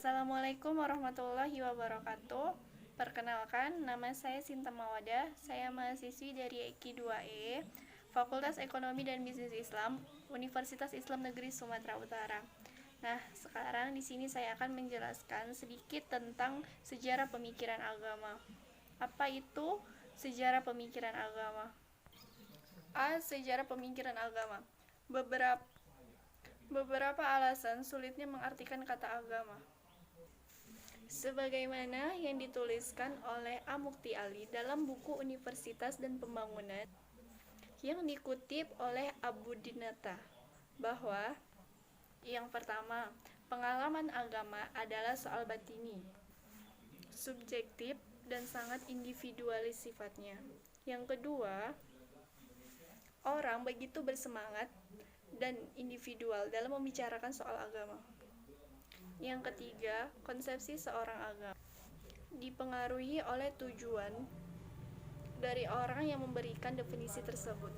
Assalamualaikum warahmatullahi wabarakatuh. Perkenalkan, nama saya Sinta Mawadah. Saya mahasiswi dari EKI 2E, Fakultas Ekonomi dan Bisnis Islam, Universitas Islam Negeri Sumatera Utara. Nah, sekarang di sini saya akan menjelaskan sedikit tentang sejarah pemikiran agama. Apa itu sejarah pemikiran agama? Sejarah pemikiran agama. Beberapa alasan sulitnya mengartikan kata agama. Sebagaimana yang dituliskan oleh A. Mukti Ali dalam buku Universitas dan Pembangunan yang dikutip oleh Abu Dinata, bahwa yang pertama, pengalaman agama adalah soal batini, subjektif dan sangat individualis sifatnya. Yang kedua, orang begitu bersemangat dan individual dalam membicarakan soal agama. Yang ketiga, konsepsi seorang agama dipengaruhi oleh tujuan dari orang yang memberikan definisi tersebut.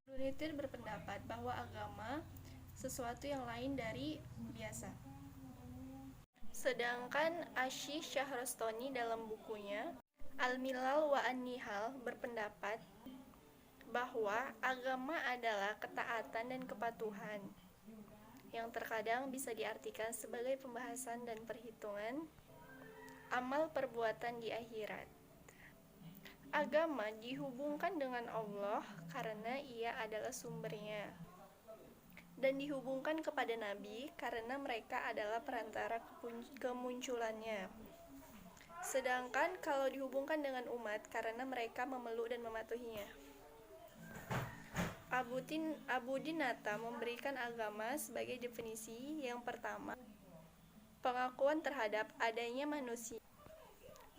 Lulitir berpendapat bahwa agama sesuatu yang lain dari biasa. Sedangkan Asy Syahrastani dalam bukunya Al-Milal wa An-Nihal berpendapat bahwa agama adalah ketaatan dan kepatuhan yang terkadang bisa diartikan sebagai pembahasan dan perhitungan amal perbuatan di akhirat. Agama dihubungkan dengan Allah karena ia adalah sumbernya, dan dihubungkan kepada Nabi karena mereka adalah perantara kemunculannya. Sedangkan kalau dihubungkan dengan umat karena mereka memeluk dan mematuhinya. Abu Dinata memberikan agama sebagai definisi. Yang pertama, pengakuan terhadap adanya manusia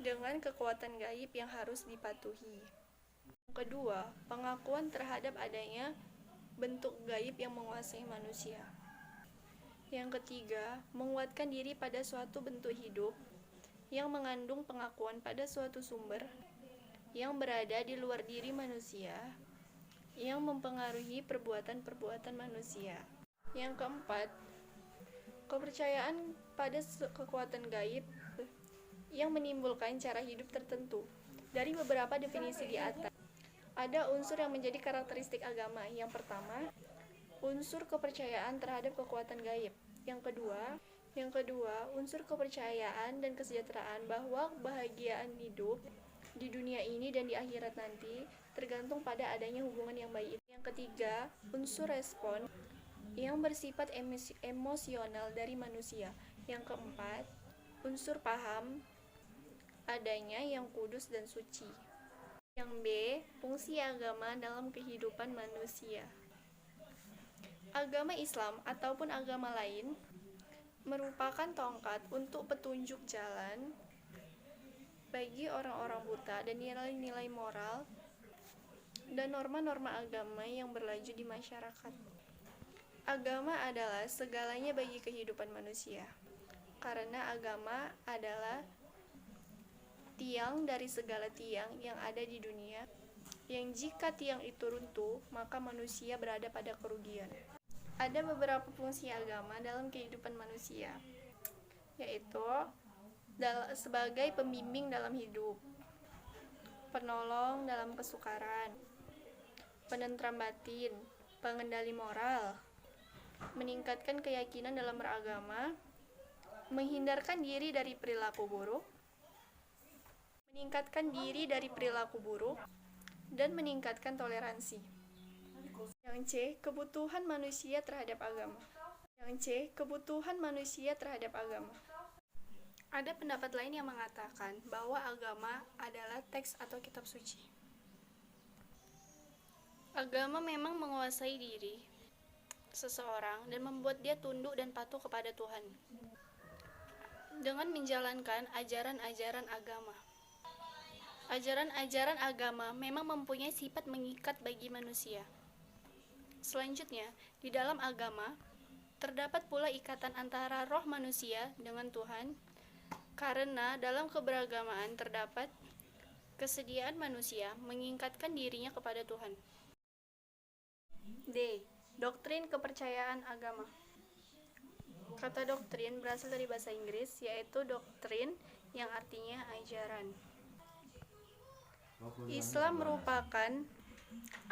dengan kekuatan gaib yang harus dipatuhi. Yang kedua, pengakuan terhadap adanya bentuk gaib yang menguasai manusia. Yang ketiga, menguatkan diri pada suatu bentuk hidup yang mengandung pengakuan pada suatu sumber yang berada di luar diri manusia, yang mempengaruhi perbuatan-perbuatan manusia. Yang keempat, kepercayaan pada kekuatan gaib yang menimbulkan cara hidup tertentu. Dari beberapa definisi di atas, ada unsur yang menjadi karakteristik agama. Yang pertama, unsur kepercayaan terhadap kekuatan gaib. Yang kedua, unsur kepercayaan dan kesejahteraan bahwa kebahagiaan hidup di dunia ini dan di akhirat nanti tergantung pada adanya hubungan yang baik. Yang ketiga, unsur respon yang bersifat emosional dari manusia. Yang keempat, unsur paham adanya yang kudus dan suci. Yang B, fungsi agama dalam kehidupan manusia. Agama Islam ataupun agama lain merupakan tongkat untuk petunjuk jalan bagi orang-orang buta dan nilai-nilai moral dan norma-norma agama yang berlaku di masyarakat. Agama adalah segalanya bagi kehidupan manusia, karena agama adalah tiang dari segala tiang yang ada di dunia, yang jika tiang itu runtuh, maka manusia berada pada kerugian. Ada beberapa fungsi agama dalam kehidupan manusia, yaitu sebagai pembimbing dalam hidup, penolong dalam kesukaran, penentram batin, pengendali moral, meningkatkan keyakinan dalam beragama, menghindarkan diri dari perilaku buruk, dan meningkatkan toleransi. Yang C, kebutuhan manusia terhadap agama. Ada pendapat lain yang mengatakan bahwa agama adalah teks atau kitab suci. Agama memang menguasai diri seseorang dan membuat dia tunduk dan patuh kepada Tuhan dengan menjalankan ajaran-ajaran agama. Ajaran-ajaran agama memang mempunyai sifat mengikat bagi manusia. Selanjutnya, di dalam agama terdapat pula ikatan antara roh manusia dengan Tuhan, karena dalam keberagamaan terdapat kesediaan manusia mengikatkan dirinya kepada Tuhan. D. Doktrin kepercayaan agama. Kata doktrin berasal dari bahasa Inggris, yaitu doktrin yang artinya ajaran. Islam merupakan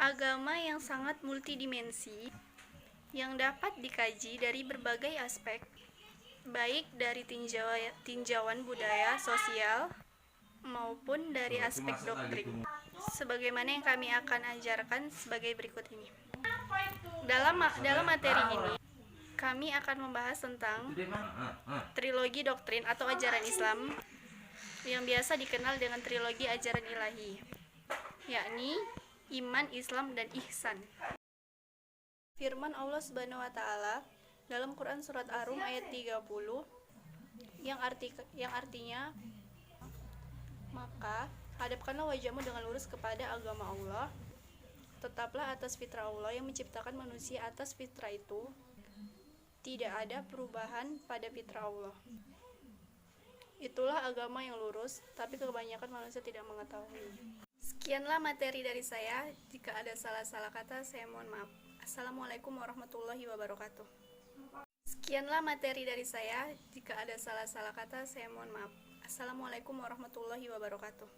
agama yang sangat multidimensi yang dapat dikaji dari berbagai aspek, baik dari tinjauan budaya, sosial, maupun dari aspek doktrin, sebagaimana yang kami akan ajarkan sebagai berikut ini. Dalam materi ini, kami akan membahas tentang trilogi doktrin atau ajaran Islam yang biasa dikenal dengan trilogi ajaran ilahi, yakni iman, Islam, dan ihsan. Firman Allah Subhanahu wa taala dalam Quran surat Ar-Rum ayat 30 yang artinya, maka hadapkanlah wajahmu dengan lurus kepada agama Allah, tetaplah atas fitrah Allah yang menciptakan manusia atas fitrah itu, tidak ada perubahan pada fitrah Allah. Itulah agama yang lurus, tapi kebanyakan manusia tidak mengetahui. Sekianlah materi dari saya. Jika ada salah-salah kata, saya mohon maaf. Assalamualaikum warahmatullahi wabarakatuh. Sekianlah materi dari saya. Jika ada salah-salah kata, saya mohon maaf. Assalamualaikum warahmatullahi wabarakatuh.